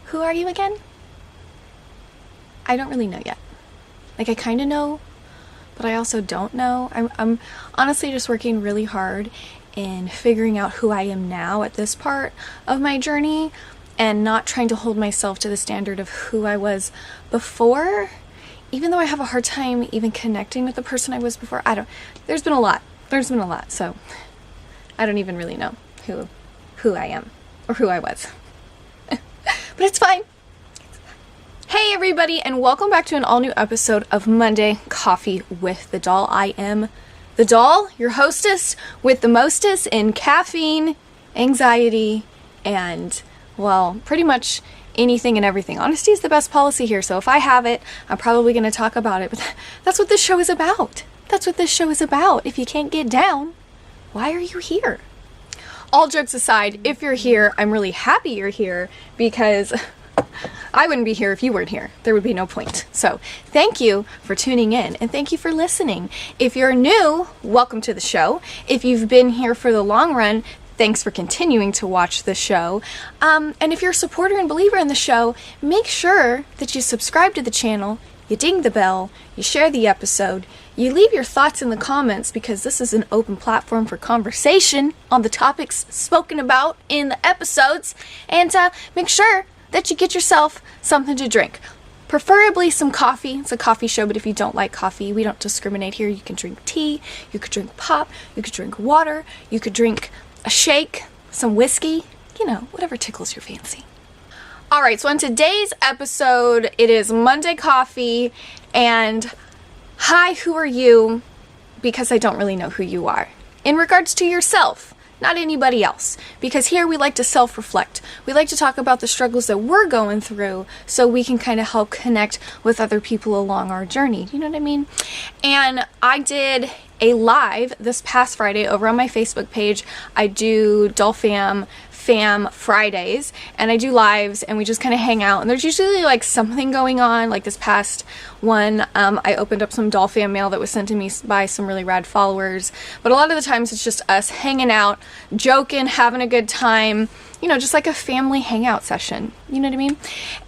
Who are you again? I don't really know yet. Like, I kind of know, but I also don't know. I'm honestly just working really hard in figuring out who I am now at this part of my journey and not trying to hold myself to the standard of who I was before, even though I have a hard time even connecting with the person I was before. There's been a lot, so I don't even really know who I am or who I was. But it's fine. Hey everybody, and welcome back to an all-new episode of Monday Coffee with the Doll. I am the Doll, your hostess with the mostest in caffeine, anxiety, and, well, pretty much anything and everything. Honesty is the best policy here, so if I have it, I'm probably going to talk about it, but that's what this show is about. That's what this show is about. If you can't get down, why are you here? All jokes aside, if you're here, I'm really happy you're here because I wouldn't be here if you weren't here. There would be no point. So thank you for tuning in and thank you for listening. If you're new, welcome to the show. If you've been here for the long run, thanks for continuing to watch the show. And if you're a supporter and believer in the show, make sure that you subscribe to the channel, you ding the bell, you share the episode, you leave your thoughts in the comments because this is an open platform for conversation on the topics spoken about in the episodes, and make sure that you get yourself something to drink. Preferably some coffee. It's a coffee show, but if you don't like coffee, we don't discriminate here. You can drink tea, you could drink pop, you could drink water, you could drink a shake, some whiskey, you know, whatever tickles your fancy. Alright, so on today's episode, it is Monday Coffee, and hi, who are you? Because I don't really know who you are. In regards to yourself, not anybody else. Because here we like to self-reflect. We like to talk about the struggles that we're going through so we can kind of help connect with other people along our journey. You know what I mean? And I did a live this past Friday over on my Facebook page. I do Doll Fam Fridays, and I do lives and we just kind of hang out, and there's usually like something going on. Like this past one, I opened up some Doll Fam mail that was sent to me by some really rad followers, but a lot of the times it's just us hanging out, joking, having a good time, you know, just like a family hangout session, you know what I mean?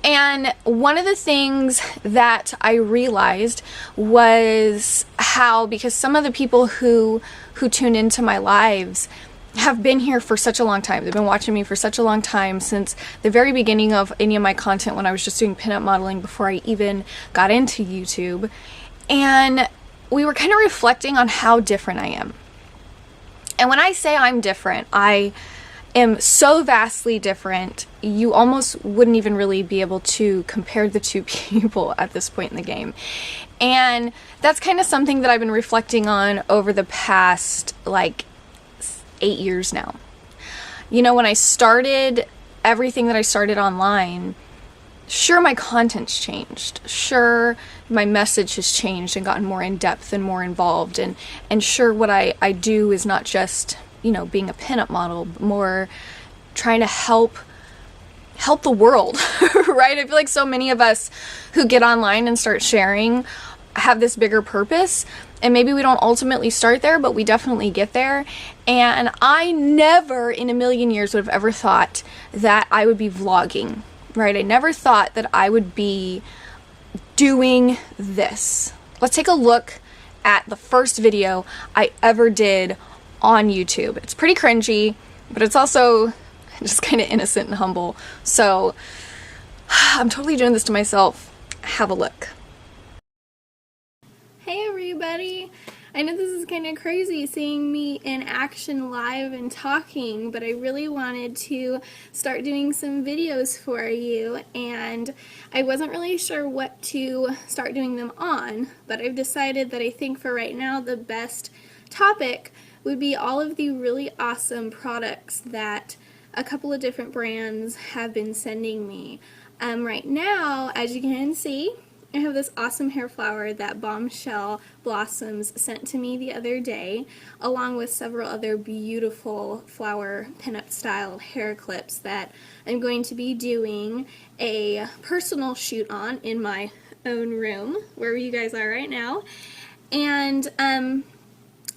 And one of the things that I realized was how, because some of the people who tune into my lives have been here for such a long time. They've been watching me for such a long time, since the very beginning of any of my content when I was just doing pinup modeling before I even got into YouTube. And we were kind of reflecting on how different I am. And when I say I'm different, I am so vastly different, you almost wouldn't even really be able to compare the two people at this point in the game. And that's kind of something that I've been reflecting on over the past, like, 8 years now. You know, when I started everything that I started online, sure, my content's changed. Sure, my message has changed and gotten more in depth and more involved. And sure, what I do is not just, you know, being a pinup model, but more trying to help the world, right? I feel like so many of us who get online and start sharing have this bigger purpose, and maybe we don't ultimately start there, but we definitely get there. And I never in a million years would have ever thought that I would be vlogging, right? I never thought that I would be doing this. Let's take a look at the first video I ever did on YouTube. It's pretty cringy, but it's also just kind of innocent and humble. So I'm totally doing this to myself. Have a look. Hey everybody! I know this is kind of crazy seeing me in action live and talking, but I really wanted to start doing some videos for you, and I wasn't really sure what to start doing them on, but I've decided that I think for right now the best topic would be all of the really awesome products that a couple of different brands have been sending me. Right now, as you can see, I have this awesome hair flower that Bombshell Blossoms sent to me the other day, along with several other beautiful flower pinup style hair clips that I'm going to be doing a personal shoot on in my own room, where you guys are right now. And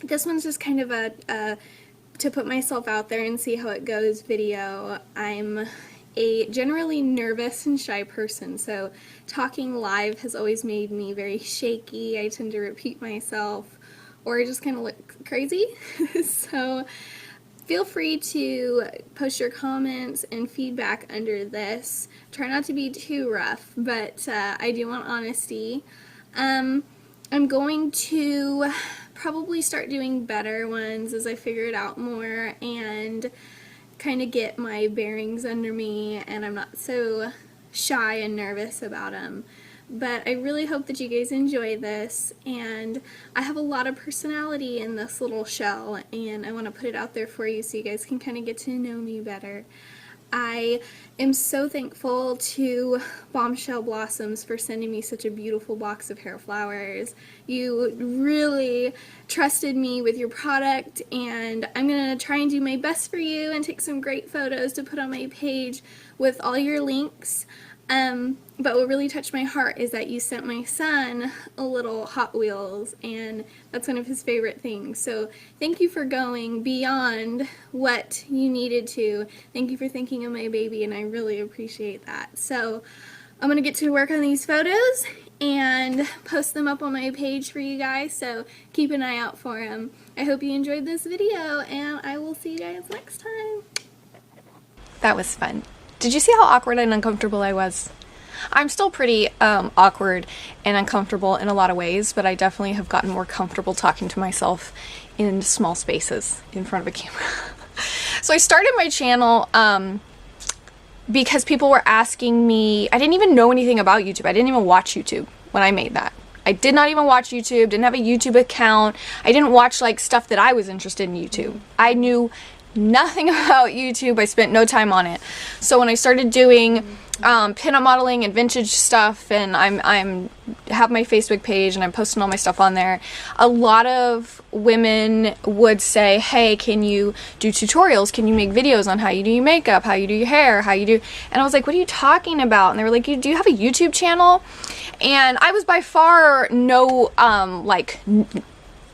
this one's just kind of a to put myself out there and see how it goes video. I'm a generally nervous and shy person, so talking live has always made me very shaky. I tend to repeat myself or I just kind of look crazy. So feel free to post your comments and feedback under this. Try not to be too rough, but I do want honesty. I'm going to probably start doing better ones as I figure it out more and kind of get my bearings under me and I'm not so shy and nervous about them. But I really hope that you guys enjoy this, and I have a lot of personality in this little shell and I want to put it out there for you so you guys can kind of get to know me better. I am so thankful to Bombshell Blossoms for sending me such a beautiful box of hair flowers. You really trusted me with your product, and I'm going to try and do my best for you and take some great photos to put on my page with all your links. But what really touched my heart is that you sent my son a little Hot Wheels, and that's one of his favorite things. So thank you for going beyond what you needed to. Thank you for thinking of my baby, and I really appreciate that. So I'm going to get to work on these photos and post them up on my page for you guys, so keep an eye out for them. I hope you enjoyed this video, and I will see you guys next time. That was fun. Did you see how awkward and uncomfortable I was? I'm still pretty awkward and uncomfortable in a lot of ways, but I definitely have gotten more comfortable talking to myself in small spaces in front of a camera. So I started my channel because people were asking me. I didn't even know anything about YouTube. I didn't even watch YouTube when I made that. I did not even watch YouTube, didn't have a YouTube account. I didn't watch like stuff that I was interested in YouTube. I knew nothing about YouTube. I spent no time on it. So when I started doing pinup modeling and vintage stuff, and I'm have my Facebook page and I'm posting all my stuff on there, a lot of women would say, hey, can you do tutorials? Can you make videos on how you do your makeup, how you do your hair, how you do, and I was like, what are you talking about? And they were like, do you have a YouTube channel? And I was by far no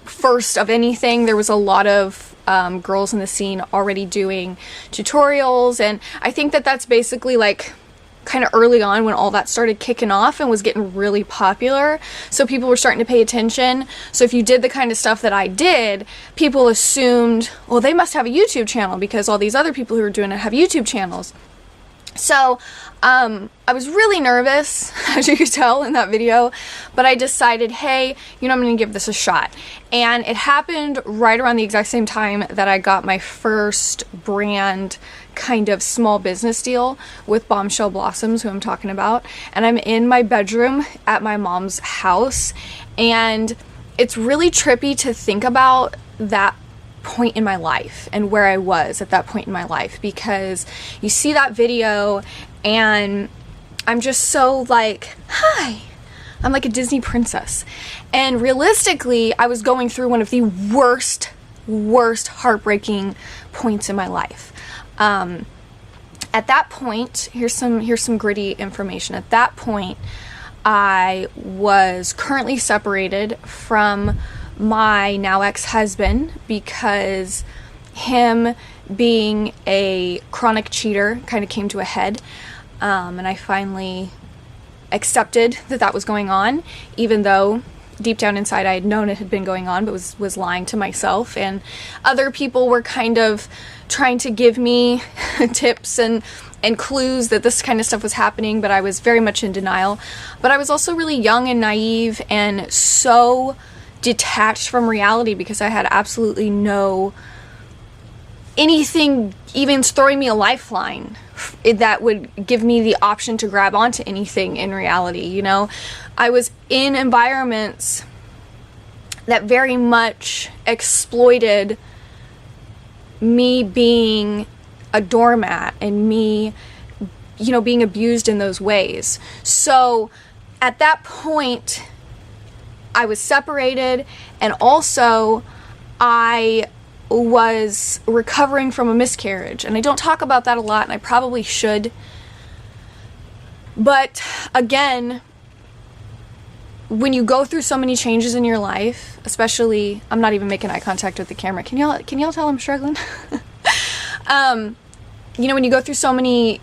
first of anything. There was a lot of girls in the scene already doing tutorials, and I think that that's basically like kind of early on when all that started kicking off and was getting really popular, so people were starting to pay attention. So if you did the kind of stuff that I did, people assumed, well, they must have a YouTube channel because all these other people who are doing it have YouTube channels. So I was really nervous, as you could tell in that video, but I decided, hey, I'm going to give this a shot. And it happened right around the exact same time that I got my first brand kind of small business deal with Bombshell Blossoms, who I'm talking about. And I'm in my bedroom at my mom's house, and it's really trippy to think about that point in my life and where I was at that point in my life, because you see that video and I'm just so like, hi, I'm like a Disney princess. And realistically, I was going through one of the worst heartbreaking points in my life. At that point, here's some gritty information. At that point, I was currently separated from my now ex-husband because him being a chronic cheater kind of came to a head, and I finally accepted that that was going on, even though deep down inside I had known it had been going on, but was lying to myself. And other people were kind of trying to give me tips and clues that this kind of stuff was happening, but I was very much in denial. But I was also really young and naive and so detached from reality because I had absolutely no anything even throwing me a lifeline that would give me the option to grab onto anything in reality. I was in environments that very much exploited me being a doormat and me being abused in those ways. So at that point I was separated, and also I was recovering from a miscarriage, and I don't talk about that a lot, and I probably should. But again, when you go through so many changes in your life, especially, I'm not even making eye contact with the camera. Can y'all tell I'm struggling? When you go through so many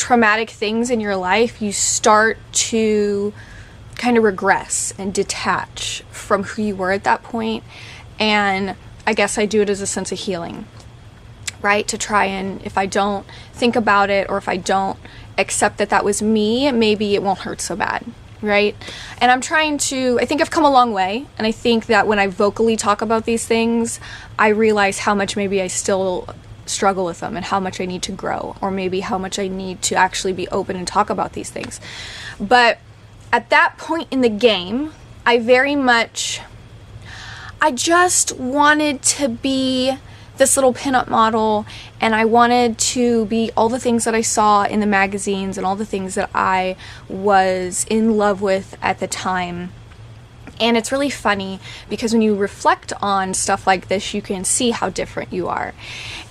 traumatic things in your life, you start to kind of regress and detach from who you were at that point. And I guess I do it as a sense of healing, right? To try and, if I don't think about it, or if I don't accept that that was me, maybe it won't hurt so bad, right? And I'm trying to, I think I've come a long way. And I think that when I vocally talk about these things, I realize how much maybe I still struggle with them, and how much I need to grow, or maybe how much I need to actually be open and talk about these things. But at that point in the game, I just wanted to be this little pinup model, and I wanted to be all the things that I saw in the magazines and all the things that I was in love with at the time. And it's really funny because when you reflect on stuff like this, you can see how different you are.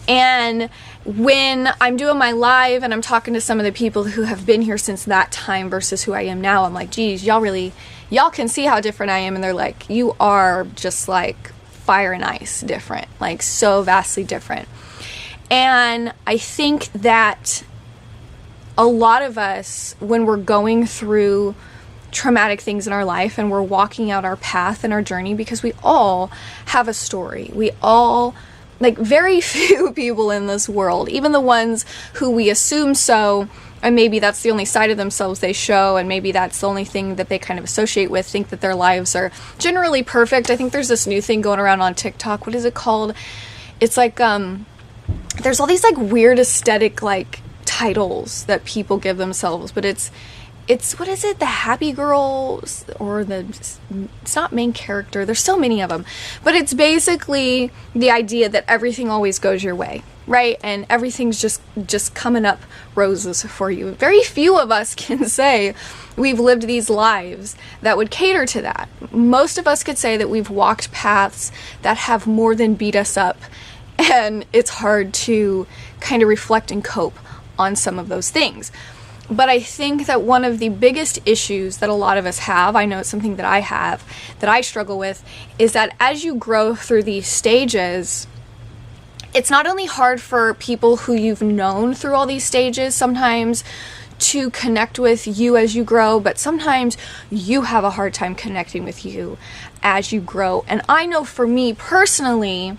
And when I'm doing my live and I'm talking to some of the people who have been here since that time versus who I am now, I'm like, geez, y'all can see how different I am. And they're like, you are just like fire and ice different, like so vastly different. And I think that a lot of us, when we're going through traumatic things in our life and we're walking out our path and our journey, because we all have a story. We all, like, very few people in this world, even the ones who we assume so, and maybe that's the only side of themselves they show, and maybe that's the only thing that they kind of associate with, think that their lives are generally perfect. I think there's this new thing going around on TikTok. What is it called? It's like, there's all these like weird aesthetic like titles that people give themselves, but it's what is it? The happy girls, or it's not main character. There's so many of them, but it's basically the idea that everything always goes your way, right? And everything's just coming up roses for you. Very few of us can say we've lived these lives that would cater to that. Most of us could say that we've walked paths that have more than beat us up, and it's hard to kind of reflect and cope on some of those things. But I think that one of the biggest issues that a lot of us have, I know it's something that I have, that I struggle with, is that as you grow through these stages, it's not only hard for people who you've known through all these stages sometimes to connect with you as you grow, but sometimes you have a hard time connecting with you as you grow. And I know for me personally,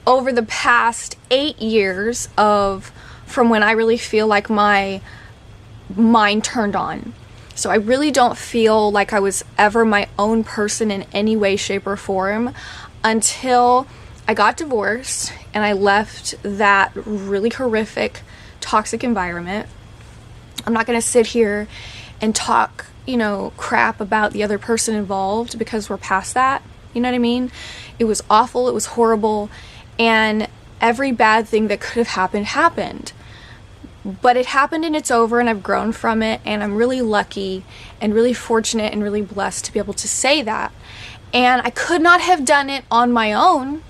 over the past 8 years from when I really feel like my mind turned on. So I really don't feel like I was ever my own person in any way, shape, or form until I got divorced and I left that really horrific, toxic environment. I'm not going to sit here and talk, crap about the other person involved, because we're past that. You know what I mean? It was awful. It was horrible. And every bad thing that could have happened. But it happened and it's over, and I've grown from it, and I'm really lucky and really fortunate and really blessed to be able to say that. And I could not have done it on my own,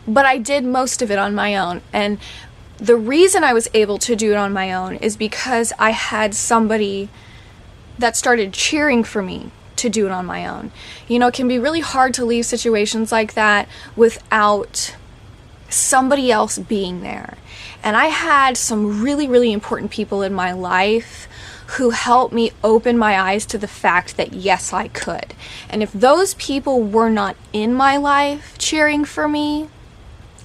but I did most of it on my own. And the reason I was able to do it on my own is because I had somebody that started cheering for me to do it on my own. It can be really hard to leave situations like that without somebody else being there. And I had some really, really important people in my life who helped me open my eyes to the fact that yes, I could. And if those people were not in my life cheering for me,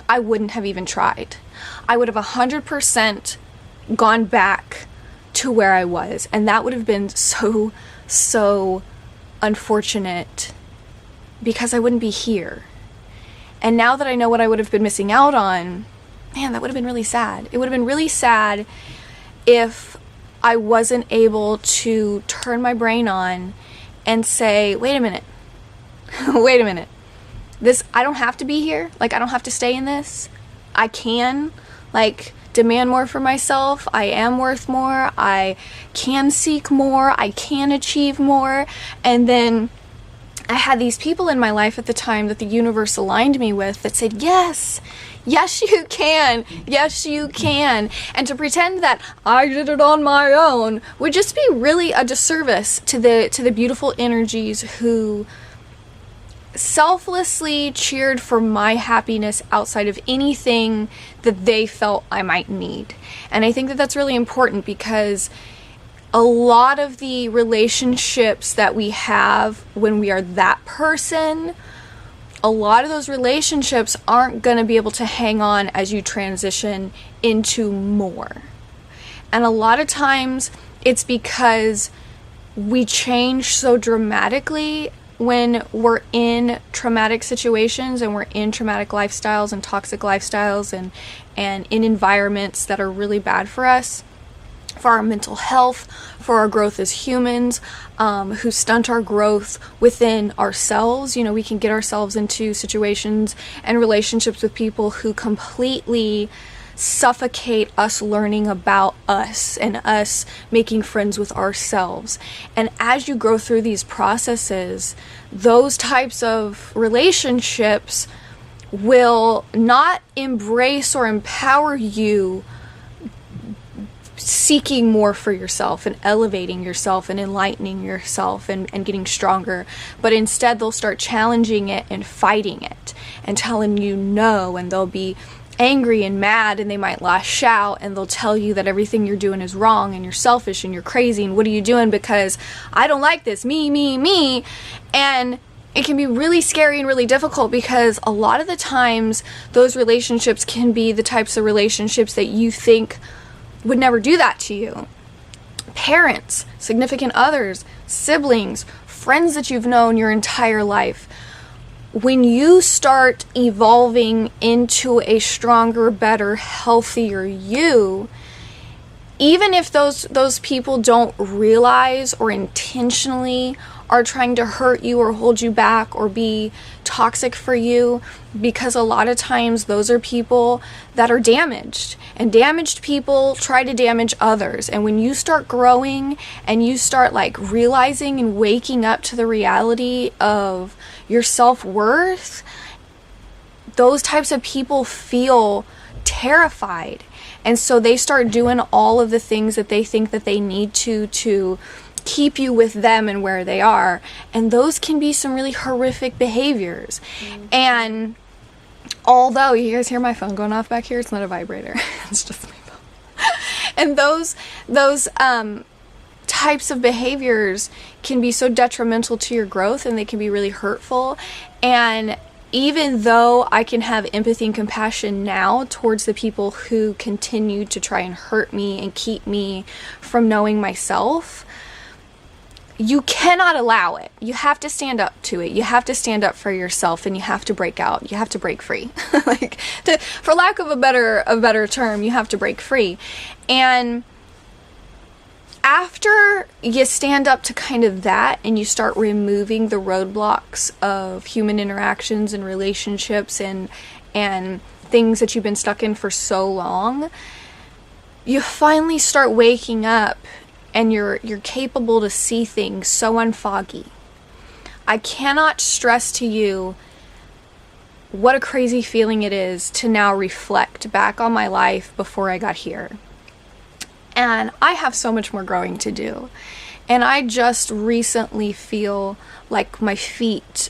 I wouldn't have even tried. I would have 100% gone back to where I was. And that would have been so, so unfortunate, because I wouldn't be here. And now that I know what I would have been missing out on, man, that would have been really sad. It would have been really sad if I wasn't able to turn my brain on and say, wait a minute, wait a minute. I don't have to be here. Like, I don't have to stay in this. I can, demand more for myself. I am worth more. I can seek more. I can achieve more. And then I had these people in my life at the time that the universe aligned me with that said, yes, you can. Yes, you can. And to pretend that I did it on my own would just be really a disservice to the beautiful energies who selflessly cheered for my happiness outside of anything that they felt I might need. And I think that that's really important, because a lot of the relationships that we have when we are that person, a lot of those relationships aren't going to be able to hang on as you transition into more. And a lot of times it's because we change so dramatically when we're in traumatic situations and we're in traumatic lifestyles and toxic lifestyles and in environments that are really bad for us, for our mental health, for our growth as humans, who stunt our growth within ourselves. You know, we can get ourselves into situations and relationships with people who completely suffocate us learning about us and us making friends with ourselves. And as you grow through these processes, those types of relationships will not embrace or empower you seeking more for yourself and elevating yourself and enlightening yourself and getting stronger, but instead they'll start challenging it and fighting it and telling you no, and they'll be angry and mad, and they might lash out, and they'll tell you that everything you're doing is wrong and you're selfish and you're crazy and what are you doing because I don't like this, me. And it can be really scary and really difficult, because a lot of the times those relationships can be the types of relationships that you think would never do that to you. Parents, significant others, siblings, friends that you've known your entire life. When you start evolving into a stronger, better, healthier you, even if those people don't realize or intentionally are trying to hurt you or hold you back or be toxic for you, because a lot of times those are people that are damaged, and damaged people try to damage others. And when you start growing and you start like realizing and waking up to the reality of your self-worth, those types of people feel terrified, and so they start doing all of the things that they think that they need to keep you with them and where they are. And those can be some really horrific behaviors. And although you guys hear my phone going off back here, it's not a vibrator. It's just my phone. And those types of behaviors can be so detrimental to your growth, and they can be really hurtful. And even though I can have empathy and compassion now towards the people who continue to try and hurt me and keep me from knowing myself, you cannot allow it. You have to stand up to it. You have to stand up for yourself, and you have to break out. You have to break free. For lack of a better term, you have to break free. And after you stand up to kind of that, and you start removing the roadblocks of human interactions and relationships and things that you've been stuck in for so long, you finally start waking up, and you're capable to see things so unfoggy. I cannot stress to you what a crazy feeling it is to now reflect back on my life before I got here. And I have so much more growing to do. And I just recently feel like my feet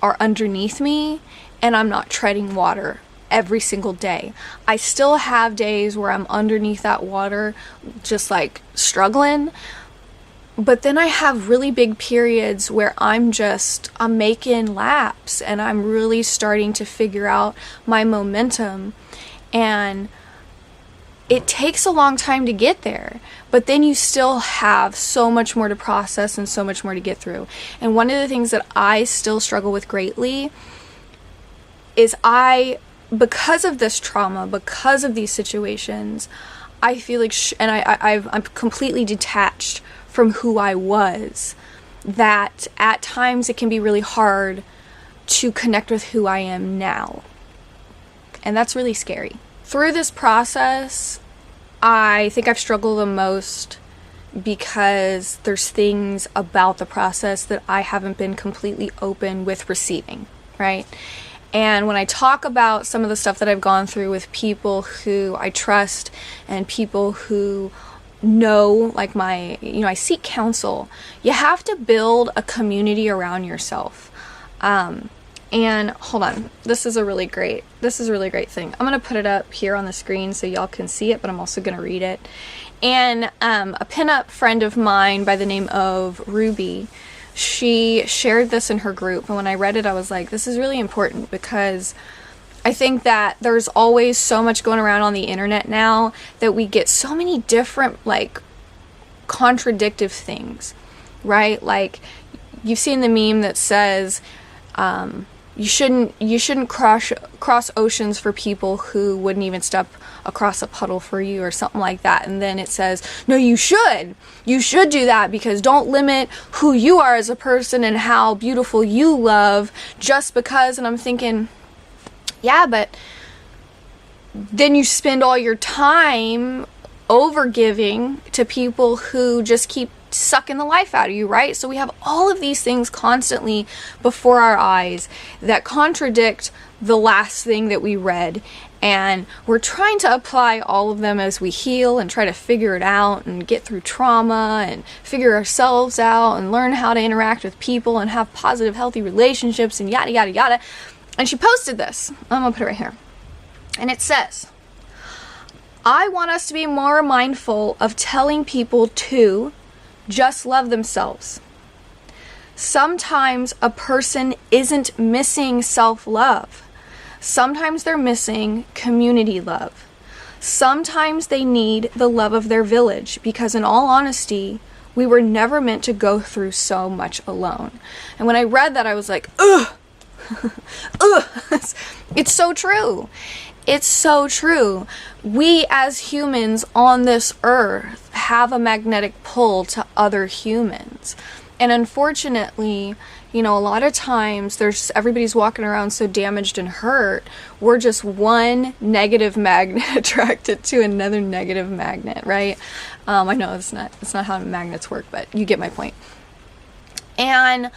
are underneath me and I'm not treading water every single day. I still have days where I'm underneath that water, just like struggling. But then I have really big periods where I'm making laps, and I'm really starting to figure out my momentum. And it takes a long time to get there, but then you still have so much more to process and so much more to get through. And one of the things that I still struggle with greatly is because of this trauma, because of these situations, I feel like, I'm completely detached from who I was, that at times it can be really hard to connect with who I am now. And that's really scary. Through this process, I think I've struggled the most because there's things about the process that I haven't been completely open with receiving, right? And when I talk about some of the stuff that I've gone through with people who I trust and people who know, like I seek counsel. You have to build a community around yourself. And hold on, this is a really great thing. I'm gonna put it up here on the screen so y'all can see it, but I'm also gonna read it. And a pinup friend of mine by the name of Ruby, she shared this in her group, and when I read it I was like, this is really important, because I think that there's always so much going around on the internet now that we get so many different, like, contradictive things, right? Like, you've seen the meme that says you shouldn't cross oceans for people who wouldn't even step across a puddle for you, or something like that. And then it says, no, you should do that, because don't limit who you are as a person and how beautiful you love just because. And I'm thinking, yeah, but then you spend all your time over giving to people who just keep sucking the life out of you, right? So we have all of these things constantly before our eyes that contradict the last thing that we read, and we're trying to apply all of them as we heal and try to figure it out and get through trauma and figure ourselves out and learn how to interact with people and have positive, healthy relationships and yada yada yada. And she posted this. I'm gonna put it right here. And it says, I want us to be more mindful of telling people to just love themselves. Sometimes a person isn't missing self-love. Sometimes they're missing community love. Sometimes they need the love of their village, because in all honesty, we were never meant to go through so much alone. And when I read that, I was like, ugh. Ugh. It's so true. It's so true. We as humans on this earth have a magnetic pull to other humans. And unfortunately, you know, a lot of times everybody's walking around so damaged and hurt. We're just one negative magnet attracted to another negative magnet, right? I know it's not how magnets work, but you get my point. And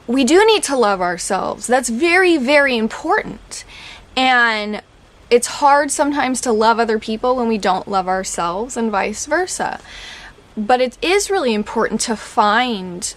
we do need to love ourselves. That's very, very important. And it's hard sometimes to love other people when we don't love ourselves, and vice versa. But it is really important to find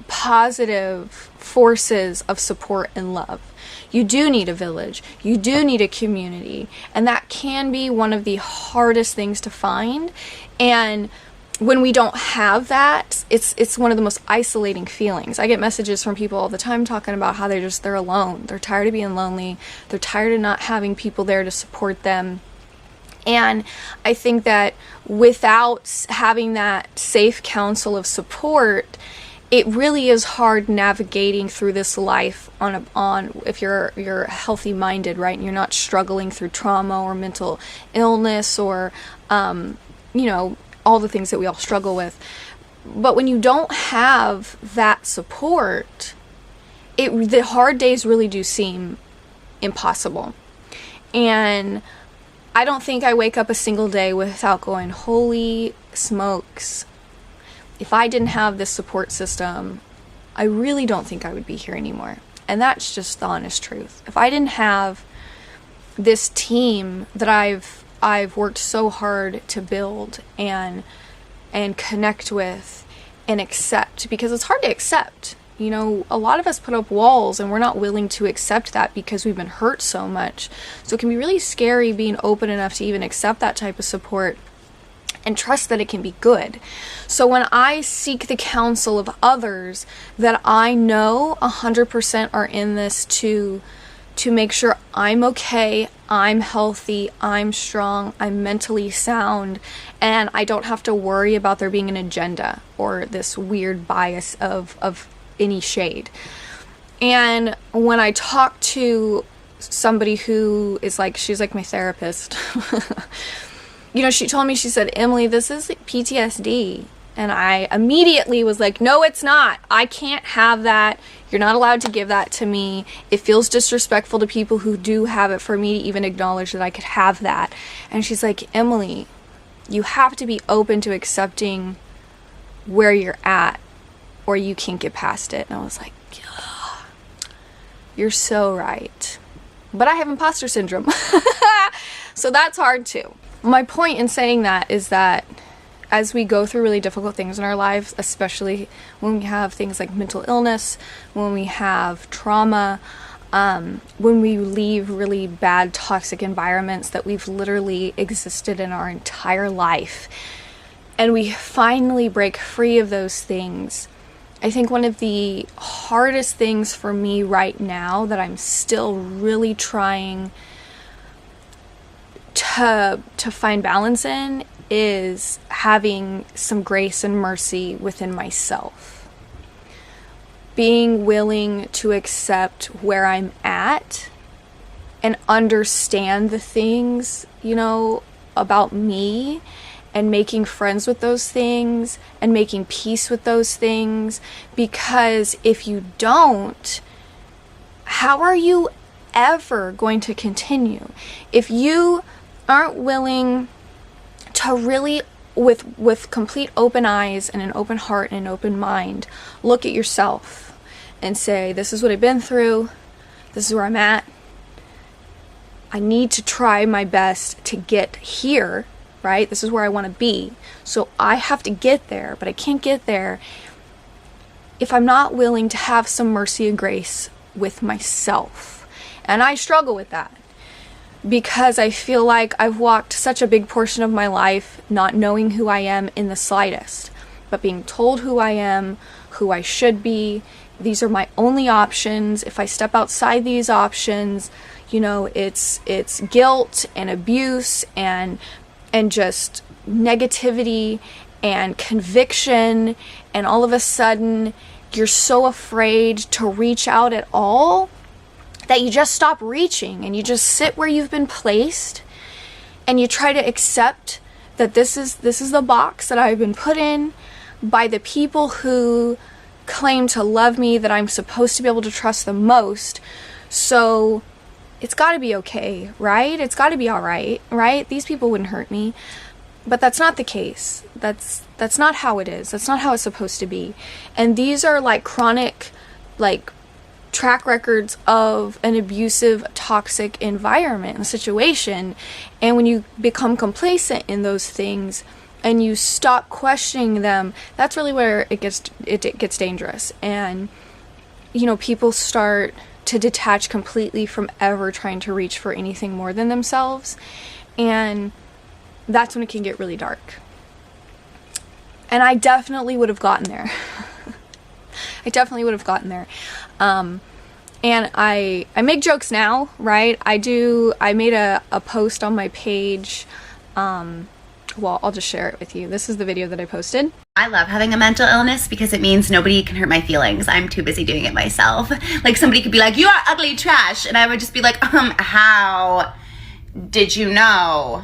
positive forces of support and love. You do need a village. You do need a community. And that can be one of the hardest things to find. And when we don't have that, it's one of the most isolating feelings. I get messages from people all the time talking about how they're alone. They're tired of being lonely. They're tired of not having people there to support them. And I think that without having that safe counsel of support, it really is hard navigating through this life on if you're healthy minded, right? And you're not struggling through trauma or mental illness or all the things that we all struggle with. But when you don't have that support, the hard days really do seem impossible. And I don't think I wake up a single day without going, holy smokes, if I didn't have this support system, I really don't think I would be here anymore. And that's just the honest truth. If I didn't have this team that I've worked so hard to build and connect with and accept, because it's hard to accept. You know, a lot of us put up walls and we're not willing to accept that because we've been hurt so much. So it can be really scary being open enough to even accept that type of support and trust that it can be good. So when I seek the counsel of others that I know 100% are in this to make sure I'm okay, I'm healthy, I'm strong, I'm mentally sound, and I don't have to worry about there being an agenda or this weird bias of any shade. And when I talk to somebody who is like, she's like my therapist, you know, she told me, she said, Emily, this is like PTSD. And I immediately was like, no, it's not. I can't have that. You're not allowed to give that to me. It feels disrespectful to people who do have it for me to even acknowledge that I could have that. And she's like, Emily, you have to be open to accepting where you're at, or you can't get past it. And I was like, yeah, you're so right. But I have imposter syndrome. So that's hard too. My point in saying that is that as we go through really difficult things in our lives, especially when we have things like mental illness, when we have trauma, when we leave really bad, toxic environments that we've literally existed in our entire life, and we finally break free of those things. I think one of the hardest things for me right now that I'm still really trying to find balance in is having some grace and mercy within myself. Being willing to accept where I'm at and understand the things, about me, and making friends with those things and making peace with those things. Because if you don't, how are you ever going to continue? If you aren't willing to really, with complete open eyes and an open heart and an open mind, look at yourself and say, this is what I've been through, this is where I'm at, I need to try my best to get here, right? This is where I want to be. So I have to get there, but I can't get there if I'm not willing to have some mercy and grace with myself. And I struggle with that because I feel like I've walked such a big portion of my life not knowing who I am in the slightest, but being told who I am, who I should be. These are my only options. If I step outside these options, it's guilt and abuse and just negativity and conviction, and all of a sudden you're so afraid to reach out at all that you just stop reaching and you just sit where you've been placed and you try to accept that this is the box that I've been put in by the people who claim to love me, that I'm supposed to be able to trust the most. So it's got to be okay, right? It's got to be all right, right? These people wouldn't hurt me. But that's not the case. That's not how it is. That's not how it's supposed to be. And these are like chronic, track records of an abusive, toxic environment and situation. And when you become complacent in those things and you stop questioning them, that's really where it gets dangerous. And people start to detach completely from ever trying to reach for anything more than themselves. And that's when it can get really dark. And I definitely would have gotten there. And I make jokes now, right? I made a post on my page. Well, I'll just share it with you. This is the video that I posted. I love having a mental illness because it means nobody can hurt my feelings. I'm too busy doing it myself. Like, somebody could be like, you are ugly trash. And I would just be like, how did you know?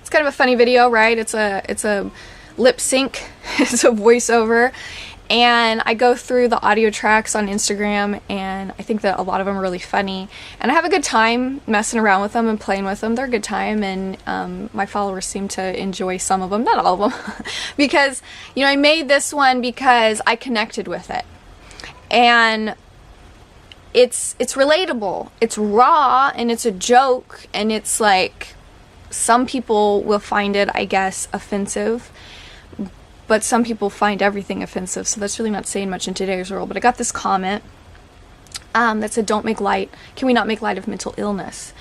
It's kind of a funny video, right? It's a lip sync. It's a voiceover. And I go through the audio tracks on Instagram, and I think that a lot of them are really funny. And I have a good time messing around with them and playing with them. They're a good time, and my followers seem to enjoy some of them, not all of them. Because, I made this one because I connected with it. And it's relatable. It's raw, and it's a joke, and it's like, some people will find it, I guess, offensive. But some people find everything offensive, so that's really not saying much in today's world. But I got this comment that said, can we not make light of mental illness?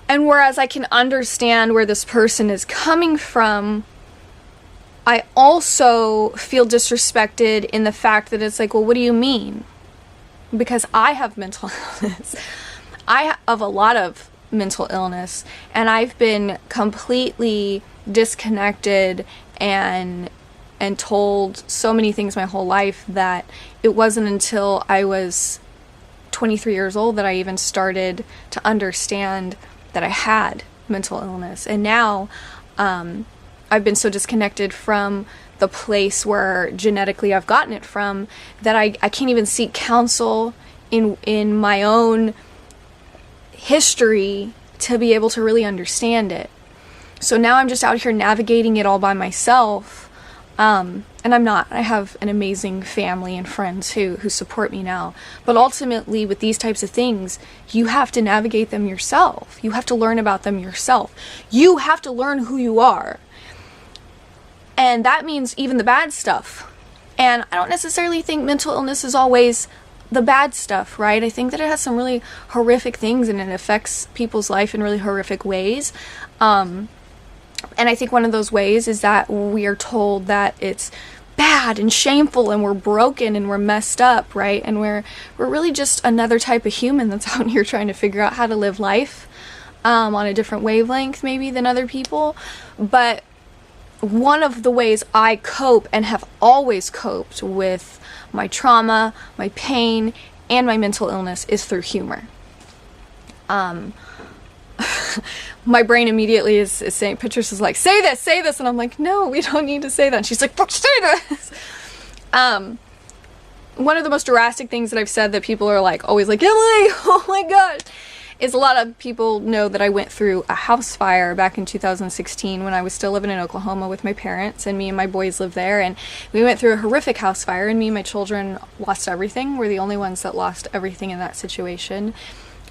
And whereas I can understand where this person is coming from, I also feel disrespected in the fact that it's like, well, what do you mean? Because I have mental illness. I have a lot of mental illness, and I've been completely disconnected and told so many things my whole life that it wasn't until I was 23 years old that I even started to understand that I had mental illness. And now I've been so disconnected from the place where genetically I've gotten it from that I can't even seek counsel in my own history to be able to really understand it. So now I'm just out here navigating it all by myself, and I'm not. I have an amazing family and friends who support me now. But ultimately, with these types of things, you have to navigate them yourself. You have to learn about them yourself. You have to learn who you are. And that means even the bad stuff. And I don't necessarily think mental illness is always the bad stuff, right? I think that it has some really horrific things and it affects people's life in really horrific ways. And I think one of those ways is that we are told that it's bad and shameful and we're broken and we're messed up, right? And we're really just another type of human that's out here trying to figure out how to live life on a different wavelength maybe than other people. But one of the ways I cope and have always coped with my trauma, my pain, and my mental illness is through humor. My brain immediately is saying, Patricia's like, say this, and I'm like, no, we don't need to say that. And she's like, say this. One of the most drastic things that I've said that people are like, always like, Emily, oh my god, is a lot of people know that I went through a house fire back in 2016 when I was still living in Oklahoma with my parents, and me and my boys lived there, and we went through a horrific house fire, and me and my children lost everything. We're the only ones that lost everything in that situation.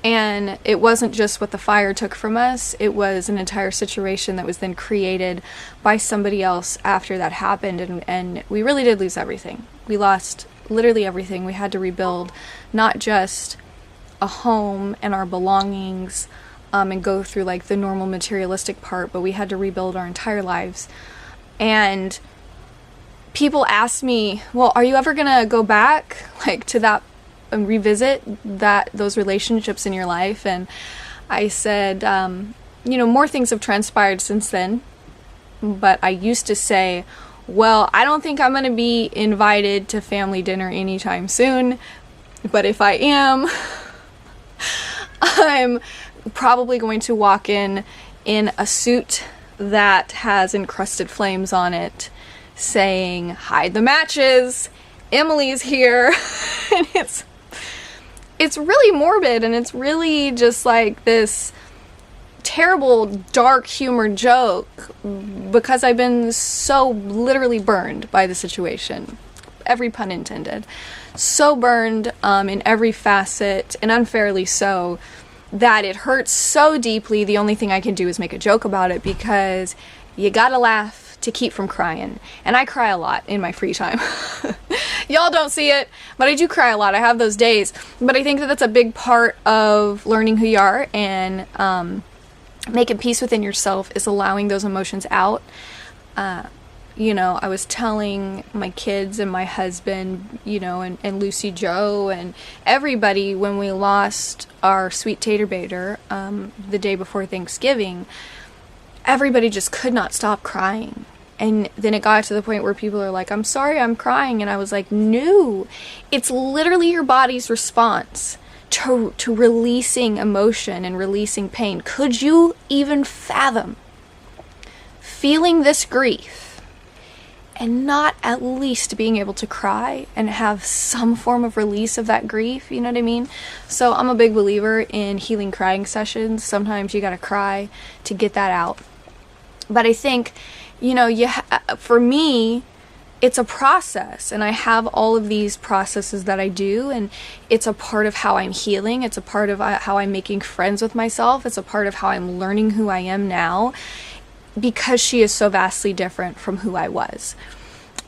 And it wasn't just what the fire took from us, it was an entire situation that was then created by somebody else after that happened, and we really did lose everything. We lost literally everything. We had to rebuild not just a home and our belongings and go through like the normal materialistic part, but we had to rebuild our entire lives. And people ask me, well, are you ever gonna go back like to that and revisit those relationships in your life? And I said, more things have transpired since then, but I used to say, well, I don't think I'm going to be invited to family dinner anytime soon, but if I am, I'm probably going to walk in a suit that has encrusted flames on it saying, hide the matches, Emily's here. And it's really morbid, and it's really just like this terrible dark humor joke because I've been so literally burned by the situation, every pun intended, so burned in every facet, and unfairly so, that it hurts so deeply. The only thing I can do is make a joke about it, because you gotta laugh to keep from crying. And I cry a lot in my free time. Y'all don't see it, but I do cry a lot. I have those days. But I think that that's a big part of learning who you are, and making peace within yourself is allowing those emotions out. I was telling my kids and my husband, and Lucy Joe and everybody when we lost our sweet tater baiter the day before Thanksgiving, everybody just could not stop crying. And then it got to the point where people are like, I'm sorry, I'm crying. And I was like, no, it's literally your body's response to releasing emotion and releasing pain. Could you even fathom feeling this grief and not at least being able to cry and have some form of release of that grief? You know what I mean? So I'm a big believer in healing crying sessions. Sometimes you gotta cry to get that out. But I think, for me, it's a process, and I have all of these processes that I do, and it's a part of how I'm healing. It's a part of how I'm making friends with myself. It's a part of how I'm learning who I am now, because she is so vastly different from who I was.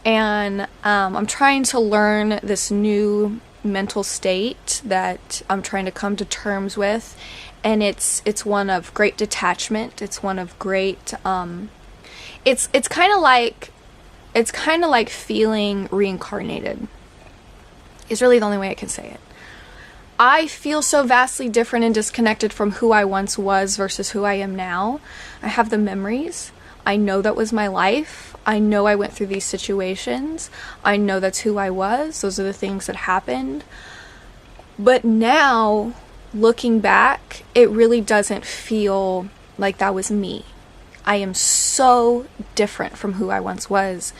And I'm trying to learn this new mental state that I'm trying to come to terms with, and it's one of great detachment. It's one of great it's kind of like feeling reincarnated is really the only way I can say it. I feel so vastly different and disconnected from who I once was versus who I am now. I have the memories. I know that was my life. I know I went through these situations. I know that's who I was. Those are the things that happened. But now, looking back, it really doesn't feel like that was me. I am so different from who I once was.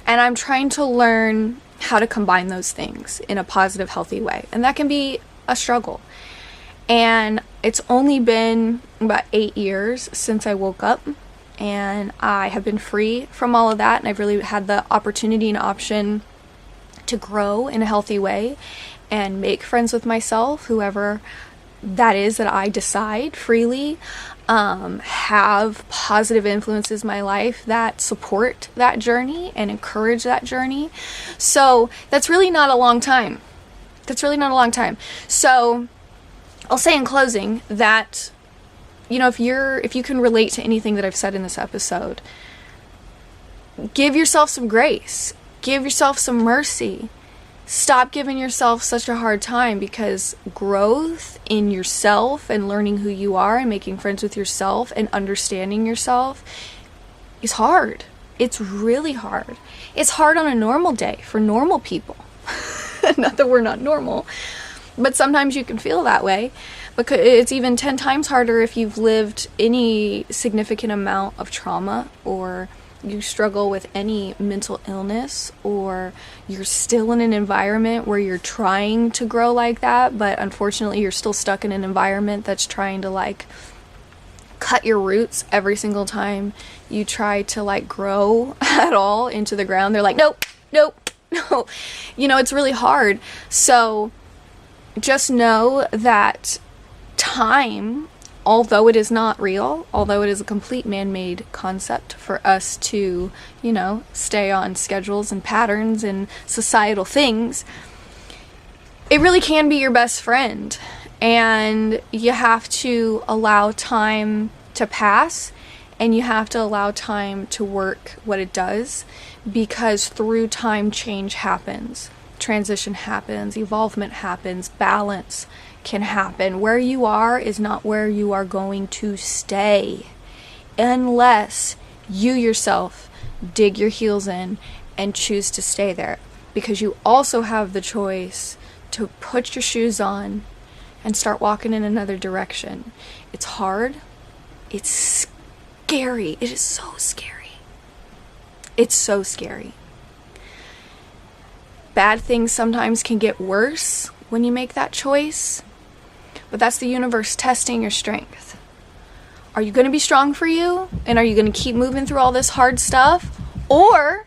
And I'm trying to learn how to combine those things in a positive, healthy way. And that can be a struggle. And it's only been about 8 years since I woke up. And I have been free from all of that. And I've really had the opportunity and option to grow in a healthy way and make friends with myself, whoever that is that I decide freely. Have positive influences in my life that support that journey and encourage that journey. So that's really not a long time. That's really not a long time. So I'll say in closing that, you know, if you can relate to anything that I've said in this episode, give yourself some grace. Give yourself some mercy. Stop giving yourself such a hard time, because growth in yourself and learning who you are and making friends with yourself and understanding yourself is hard. It's really hard. It's hard on a normal day for normal people. Not that we're not normal, but sometimes you can feel that way, because it's even 10 times harder if you've lived any significant amount of trauma, or you struggle with any mental illness, or you're still in an environment where you're trying to grow like that, but unfortunately you're still stuck in an environment that's trying to like cut your roots every single time you try to like grow at all into the ground. They're like, nope, nope, no. You know, it's really hard. So just know that time, although it is not real, although it is a complete man-made concept for us to, you know, stay on schedules and patterns and societal things, it really can be your best friend. And you have to allow time to pass, and you have to allow time to work what it does, because through time change happens, transition happens, evolvement happens, balance can happen. Where you are is not where you are going to stay, unless you yourself dig your heels in and choose to stay there, because you also have the choice to put your shoes on and start walking in another direction. It's hard. It's scary. It is so scary. It's so scary. Bad things sometimes can get worse when you make that choice, but that's the universe testing your strength. Are you going to be strong for you? And are you going to keep moving through all this hard stuff? Or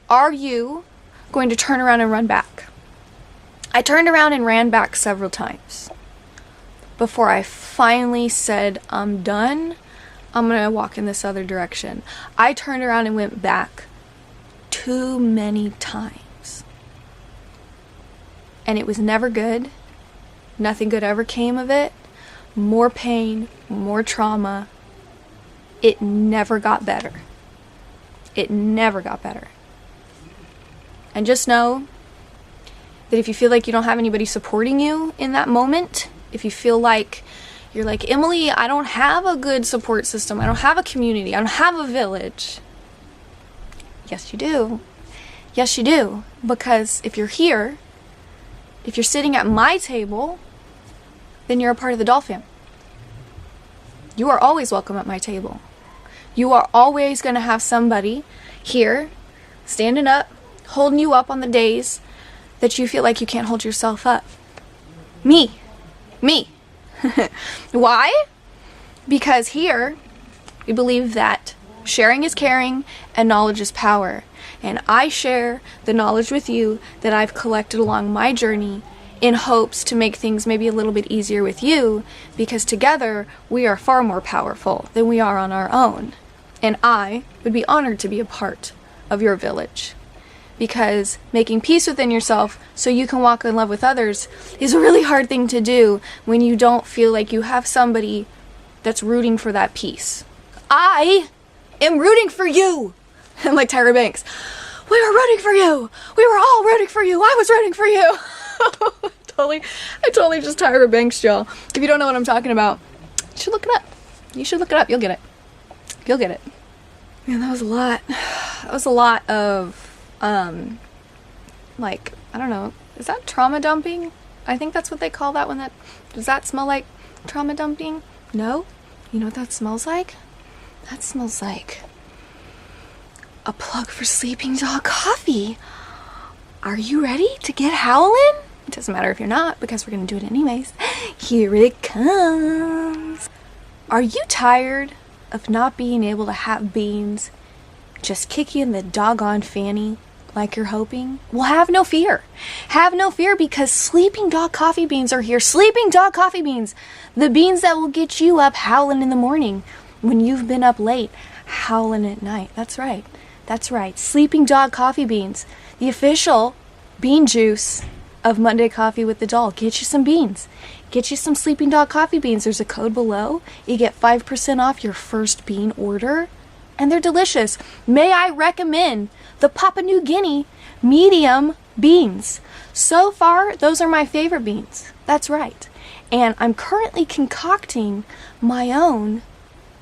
are you going to turn around and run back? I turned around and ran back several times before I finally said, I'm done. I'm going to walk in this other direction. I turned around and went back too many times. And it was never good. Nothing good ever came of it. More pain, more trauma. It never got better. It never got better. And just know that if you feel like you don't have anybody supporting you in that moment, if you feel like you're like, Emily, I don't have a good support system, I don't have a community, I don't have a village. Yes, you do. Yes, you do. Because if you're here, if you're sitting at my table, then you're a part of the doll fam. You are always welcome at my table. You are always going to have somebody here, standing up, holding you up on the days that you feel like you can't hold yourself up. Me. Why? Because here, we believe that sharing is caring and knowledge is power. And I share the knowledge with you that I've collected along my journey in hopes to make things maybe a little bit easier with you, because together we are far more powerful than we are on our own. And I would be honored to be a part of your village, because making peace within yourself so you can walk in love with others is a really hard thing to do when you don't feel like you have somebody that's rooting for that peace. I am rooting for you. And like Tyra Banks, we were rooting for you. We were all rooting for you. I was rooting for you. I totally just Tyra Banks, y'all. If you don't know what I'm talking about, you should look it up. You should look it up. You'll get it. You'll get it. Man, that was a lot. That was a lot of, like, I don't know. Is that trauma dumping? I think that's what they call that one. Does that smell like trauma dumping? No? You know what that smells like? That smells like a plug for Sleeping Dog Coffee. Are you ready to get howling? It doesn't matter if you're not, because we're gonna do it anyways. Here it comes. Are you tired of not being able to have beans just kick you in the doggone fanny like you're hoping? Well, have no fear. Have no fear, because Sleeping Dog Coffee Beans are here. Sleeping Dog Coffee Beans. The beans that will get you up howling in the morning when you've been up late, howling at night. That's right. That's right. Sleeping Dog Coffee Beans. The official bean juice of Monday Coffee with the Doll. Get you some beans. Get you some Sleeping Dog coffee beans. There's a code below. You get 5% off your first bean order. And they're delicious. May I recommend the Papua New Guinea medium beans. So far, those are my favorite beans. That's right. And I'm currently concocting my own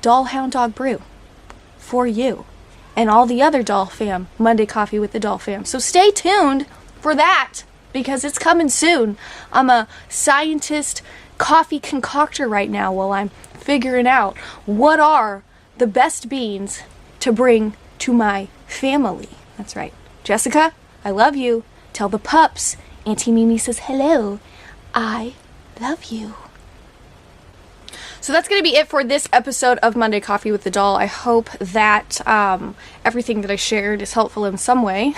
Doll Hound Dog brew for you and all the other Doll fam, Monday Coffee with the Doll fam. So stay tuned for that because it's coming soon. I'm a scientist coffee concoctor right now while I'm figuring out what are the best beans to bring to my family. That's right. Jessica, I love you. Tell the pups Auntie Mimi says hello. I love you. So that's going to be it for this episode of Monday Coffee with the Doll. I hope that everything that I shared is helpful in some way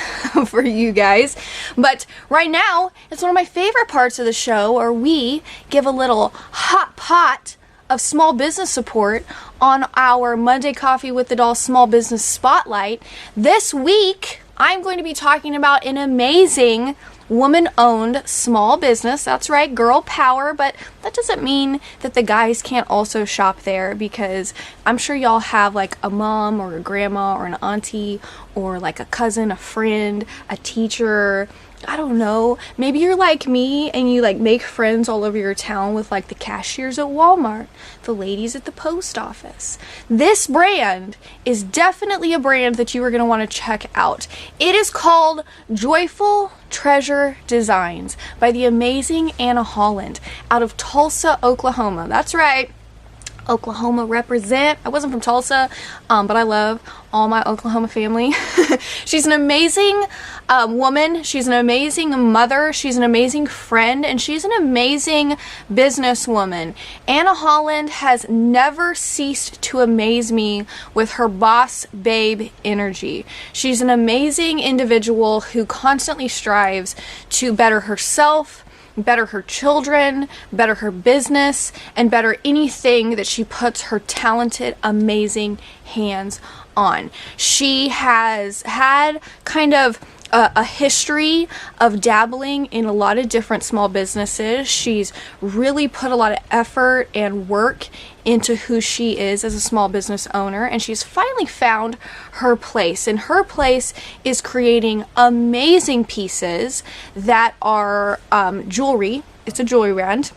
for you guys. But right now, it's one of my favorite parts of the show where we give a little hot pot of small business support on our Monday Coffee with the Doll Small Business Spotlight. This week, I'm going to be talking about an amazing woman-owned small business. That's right, girl power, but that doesn't mean that the guys can't also shop there, because I'm sure y'all have like a mom or a grandma or an auntie or like a cousin, a friend, a teacher. I don't know, maybe you're like me and you like make friends all over your town with like the cashiers at Walmart, the ladies at the post office. This brand is definitely a brand that you are going to want to check out. It is called Joyful Treasure Designs by the amazing Anna Holland out of Tulsa, Oklahoma. That's right. Oklahoma represent. I wasn't from Tulsa, but I love all my Oklahoma family. She's an amazing woman. She's an amazing mother. She's an amazing friend, and she's an amazing businesswoman. Anna Holland has never ceased to amaze me with her boss babe energy. She's an amazing individual who constantly strives to better herself, better her children, better her business, and better anything that she puts her talented, amazing hands on. She has had kind of a history of dabbling in a lot of different small businesses. She's really put a lot of effort and work into who she is as a small business owner, and she's finally found her place. And her place is creating amazing pieces that are jewelry. It's a jewelry brand.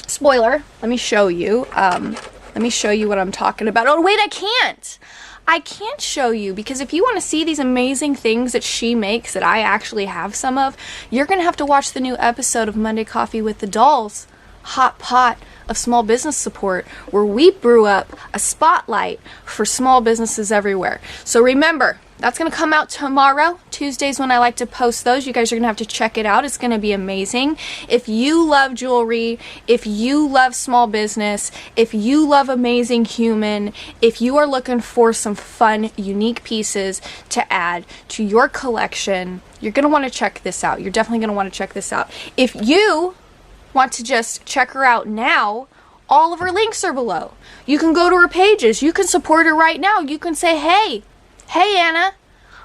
Spoiler, let me show you. Let me show you what I'm talking about. Oh, wait, I can't show you, because if you want to see these amazing things that she makes that I actually have some of, you're going to have to watch the new episode of Monday Coffee with the Dolls, Hot Pot of Small Business Support, where we brew up a spotlight for small businesses everywhere. So remember, that's going to come out tomorrow. Tuesdays when I like to post those. You guys are going to have to check it out. It's going to be amazing. If you love jewelry, if you love small business, if you love amazing human, if you are looking for some fun, unique pieces to add to your collection, you're going to want to check this out. You're definitely going to want to check this out. If you want to just check her out now, all of her links are below. You can go to her pages. You can support her right now. You can say, hey Anna,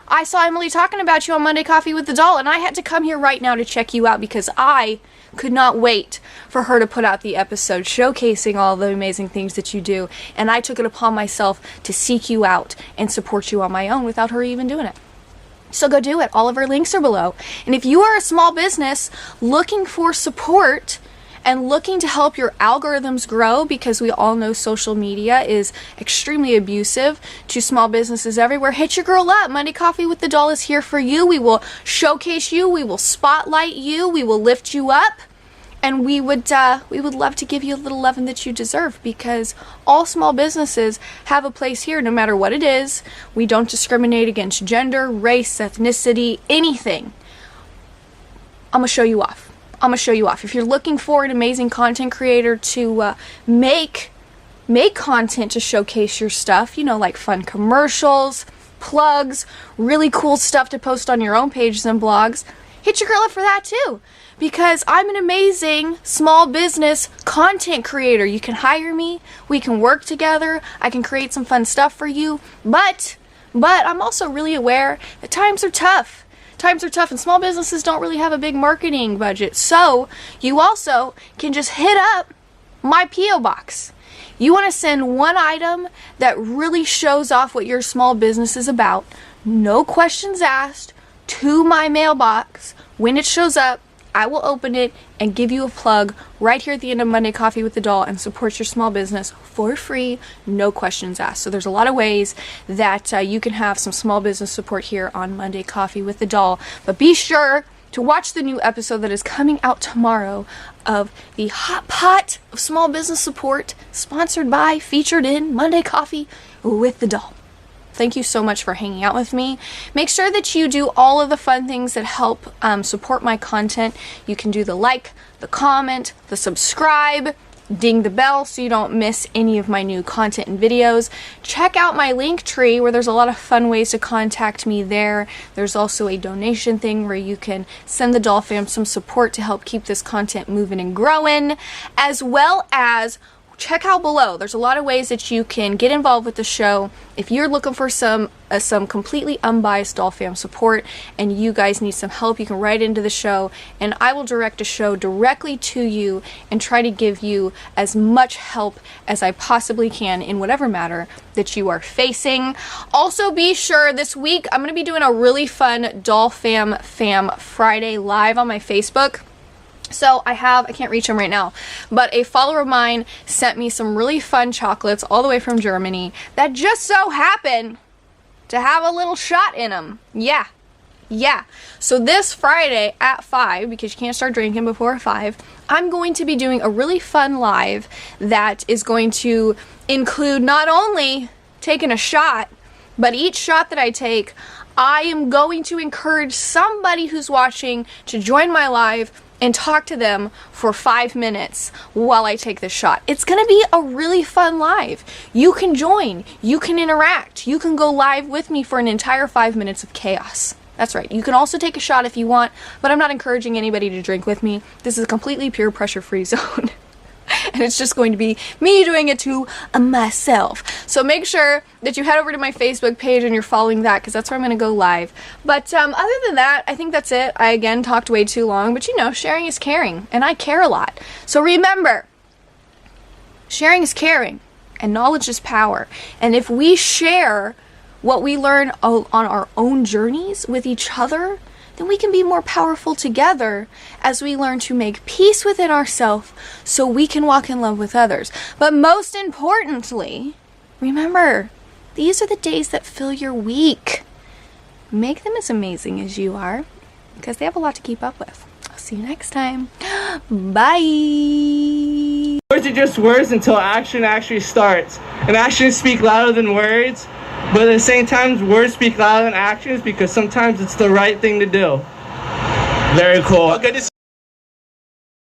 I saw Emily talking about you on Monday Coffee with the Doll, and I had to come here right now to check you out because I could not wait for her to put out the episode showcasing all the amazing things that you do, and I took it upon myself to seek you out and support you on my own without her even doing it. So go do it. All of our links are below. And if you are a small business looking for support and looking to help your algorithms grow, because we all know social media is extremely abusive to small businesses everywhere, hit your girl up. Monday Coffee with the Doll is here for you. We will showcase you. We will spotlight you. We will lift you up. And we would love to give you a little loving that you deserve, because all small businesses have a place here no matter what it is. We don't discriminate against gender, race, ethnicity, anything. I'm going to show you off. If you're looking for an amazing content creator to make content to showcase your stuff, you know, like fun commercials, plugs, really cool stuff to post on your own pages and blogs, hit your girl up for that too. Because I'm an amazing small business content creator. You can hire me. We can work together. I can create some fun stuff for you. But I'm also really aware that times are tough. times are tough and small businesses don't really have a big marketing budget. So you also can just hit up my P.O. box. You want to send one item that really shows off what your small business is about, no questions asked, to my mailbox. When it shows up, I will open it and give you a plug right here at the end of Monday Coffee with the Doll and support your small business for free, no questions asked. So there's a lot of ways that you can have some small business support here on Monday Coffee with the Doll. But be sure to watch the new episode that is coming out tomorrow of the Hot Pot of Small Business Support, sponsored by, featured in Monday Coffee with the Doll. Thank you so much for hanging out with me. Make sure that you do all of the fun things that help support my content. You can do the like, the comment, the subscribe, ding the bell so you don't miss any of my new content and videos. Check out my link tree where there's a lot of fun ways to contact me there. There's also a donation thing where you can send the Doll Fam some support to help keep this content moving and growing, as well as check out below. There's a lot of ways that you can get involved with the show. If you're looking for some completely unbiased Doll Fam support and you guys need some help, you can write into the show and I will direct a show directly to you and try to give you as much help as I possibly can in whatever matter that you are facing. Also, be sure this week I'm going to be doing a really fun Doll Fam Friday live on my Facebook. So I can't reach them right now, but a follower of mine sent me some really fun chocolates all the way from Germany that just so happen to have a little shot in them. Yeah. So this Friday at 5, because you can't start drinking before 5, I'm going to be doing a really fun live that is going to include not only taking a shot, but each shot that I take, I am going to encourage somebody who's watching to join my live and talk to them for 5 minutes while I take this shot. It's gonna be a really fun live. You can join, you can interact, you can go live with me for an entire 5 minutes of chaos. That's right, you can also take a shot if you want, but I'm not encouraging anybody to drink with me. This is a completely pure pressure-free zone. And it's just going to be me doing it to myself. So make sure that you head over to my Facebook page and you're following that, because that's where I'm going to go live. But other than that, I think that's it. I again talked way too long, but you know, sharing is caring, and I care a lot. So remember, sharing is caring, and knowledge is power. And if we share what we learn on our own journeys with each other, then we can be more powerful together as we learn to make peace within ourselves so we can walk in love with others. But most importantly, remember, these are the days that fill your week. Make them as amazing as you are, because they have a lot to keep up with. I'll see you next time. Bye. Words are just words until action actually starts. And actions speak louder than words. But at the same time, words speak louder than actions because sometimes it's the right thing to do. Very cool. Okay,